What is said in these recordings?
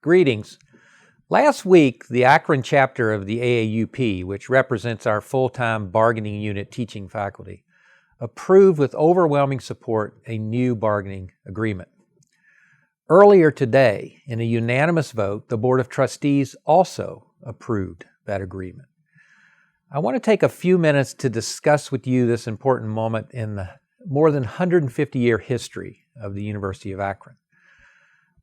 Greetings. Last week, the Akron chapter of the AAUP, which represents our full-time bargaining unit teaching faculty, approved with overwhelming support a new bargaining agreement. Earlier today, in a unanimous vote, the Board of Trustees also approved that agreement. I want to take a few minutes to discuss with you this important moment in the more than 150-year history of the University of Akron.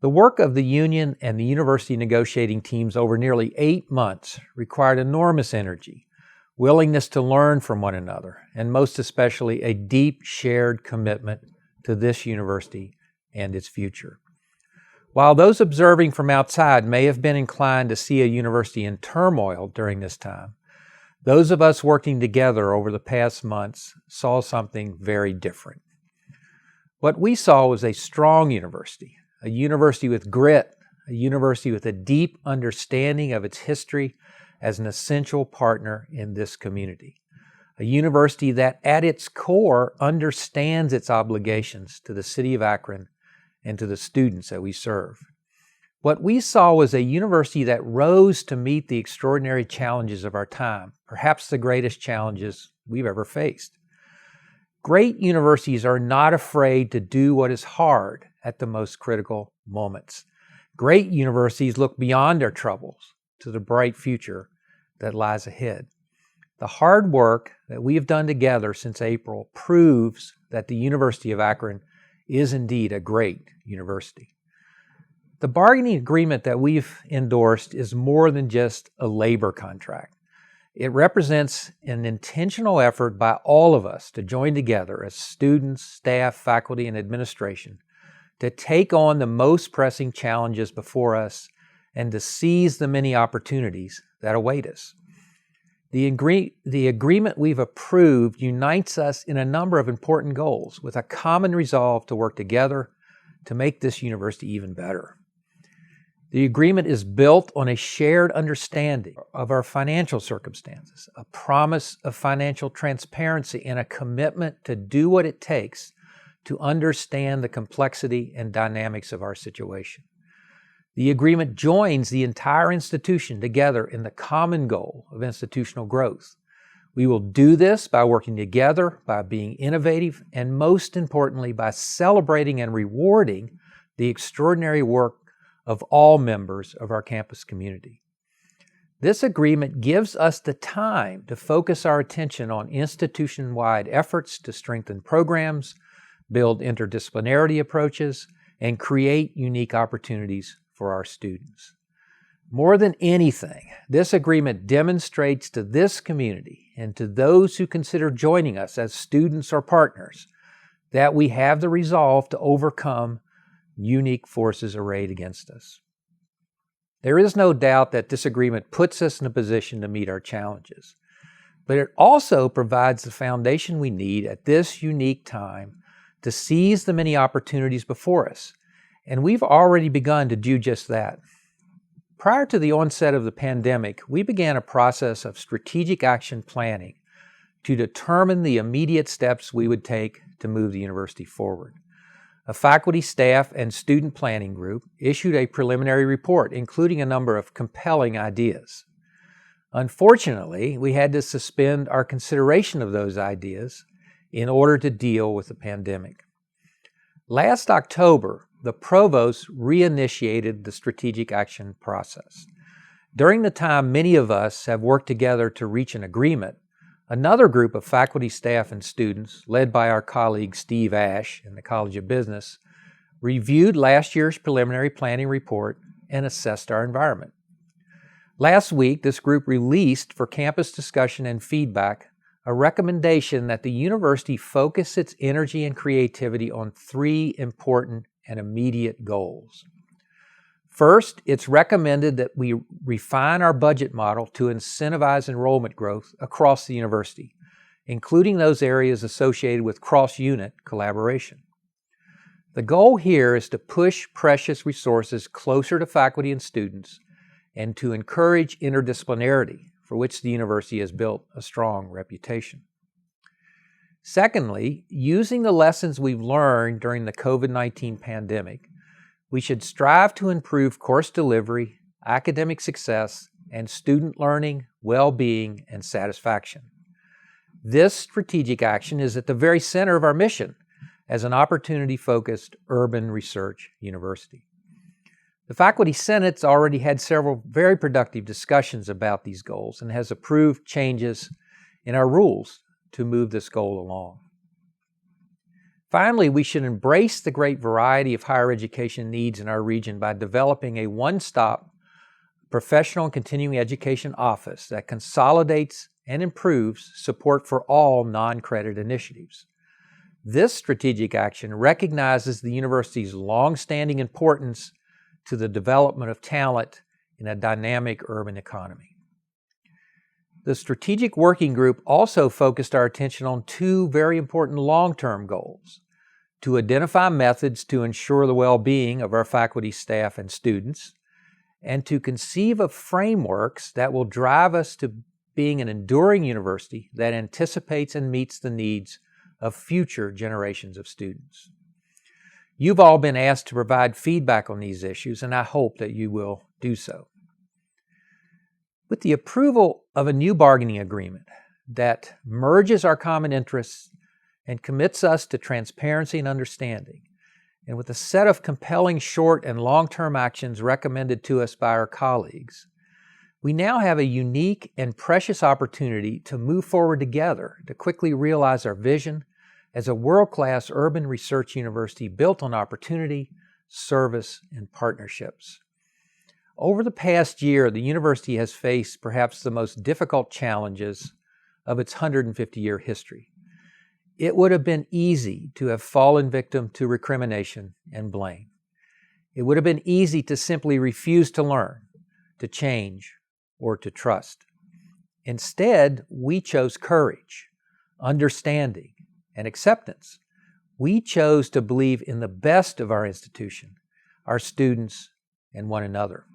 The work of the union and the university negotiating teams over nearly 8 months required enormous energy, willingness to learn from one another, and most especially a deep shared commitment to this university and its future. While those observing from outside may have been inclined to see a university in turmoil during this time, those of us working together over the past months saw something very different. What we saw was a strong university, a university with grit, a university with a deep understanding of its history as an essential partner in this community, a university that at its core understands its obligations to the city of Akron and to the students that we serve. What we saw was a university that rose to meet the extraordinary challenges of our time, perhaps the greatest challenges we've ever faced. Great universities are not afraid to do what is hard at the most critical moments. Great universities look beyond their troubles to the bright future that lies ahead. The hard work that we have done together since April proves that the University of Akron is indeed a great university. The bargaining agreement that we've endorsed is more than just a labor contract. It represents an intentional effort by all of us to join together as students, staff, faculty, and administration to take on the most pressing challenges before us and to seize the many opportunities that await us. The agreement we've approved unites us in a number of important goals with a common resolve to work together to make this university even better. The agreement is built on a shared understanding of our financial circumstances, a promise of financial transparency, and a commitment to do what it takes to understand the complexity and dynamics of our situation. The agreement joins the entire institution together in the common goal of institutional growth. We will do this by working together, by being innovative, and most importantly, by celebrating and rewarding the extraordinary work of all members of our campus community. This agreement gives us the time to focus our attention on institution-wide efforts to strengthen programs, build interdisciplinarity approaches, and create unique opportunities for our students. More than anything, this agreement demonstrates to this community and to those who consider joining us as students or partners that we have the resolve to overcome unique forces arrayed against us. There is no doubt that this agreement puts us in a position to meet our challenges, but it also provides the foundation we need at this unique time to seize the many opportunities before us, and we've already begun to do just that. Prior to the onset of the pandemic, we began a process of strategic action planning to determine the immediate steps we would take to move the university forward. A faculty, staff, and student planning group issued a preliminary report, including a number of compelling ideas. Unfortunately, we had to suspend our consideration of those ideas in order to deal with the pandemic. Last October, the provost reinitiated the strategic action process. During the time many of us have worked together to reach an agreement, another group of faculty, staff, and students, led by our colleague Steve Ash in the College of Business, reviewed last year's preliminary planning report and assessed our environment. Last week, this group released for campus discussion and feedback a recommendation that the university focus its energy and creativity on 3 important and immediate goals. First, it's recommended that we refine our budget model to incentivize enrollment growth across the university, including those areas associated with cross-unit collaboration. The goal here is to push precious resources closer to faculty and students and to encourage interdisciplinarity, for which the university has built a strong reputation. Secondly, using the lessons we've learned during the COVID-19 pandemic, We should strive to improve course delivery, academic success, and student learning, well-being, and satisfaction. This strategic action is at the very center of our mission as an opportunity-focused urban research university. The Faculty Senate's already had several very productive discussions about these goals and has approved changes in our rules to move this goal along. Finally, we should embrace the great variety of higher education needs in our region by developing a one-stop professional and continuing education office that consolidates and improves support for all non-credit initiatives. This strategic action recognizes the university's long-standing importance to the development of talent in a dynamic urban economy. The strategic working group also focused our attention on two very important long-term goals: to identify methods to ensure the well-being of our faculty, staff, and students, and to conceive of frameworks that will drive us to being an enduring university that anticipates and meets the needs of future generations of students. You've all been asked to provide feedback on these issues, and I hope that you will do so. With the approval of a new bargaining agreement that merges our common interests and commits us to transparency and understanding, and with a set of compelling short and long-term actions recommended to us by our colleagues, we now have a unique and precious opportunity to move forward together to quickly realize our vision as a world-class urban research university built on opportunity, service, and partnerships. Over the past year, the university has faced perhaps the most difficult challenges of its 150-year history. It would have been easy to have fallen victim to recrimination and blame. It would have been easy to simply refuse to learn, to change, or to trust. Instead, we chose courage, understanding, and acceptance. We chose to believe in the best of our institution, our students, and one another.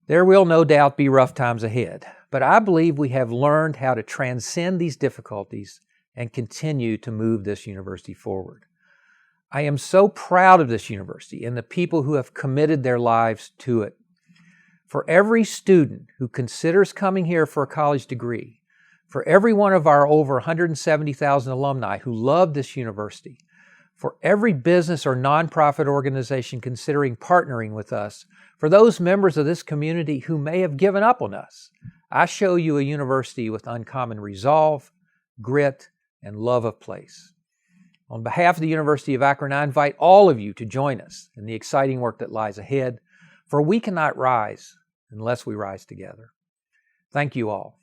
There will no doubt be rough times ahead, but I believe we have learned how to transcend these difficulties and continue to move this university forward. I am so proud of this university and the people who have committed their lives to it. For every student who considers coming here for a college degree, for every one of our over 170,000 alumni who love this university, for every business or nonprofit organization considering partnering with us, for those members of this community who may have given up on us, I show you a university with uncommon resolve, grit, and love of place. On behalf of the University of Akron, I invite all of you to join us in the exciting work that lies ahead, for we cannot rise unless we rise together. Thank you all.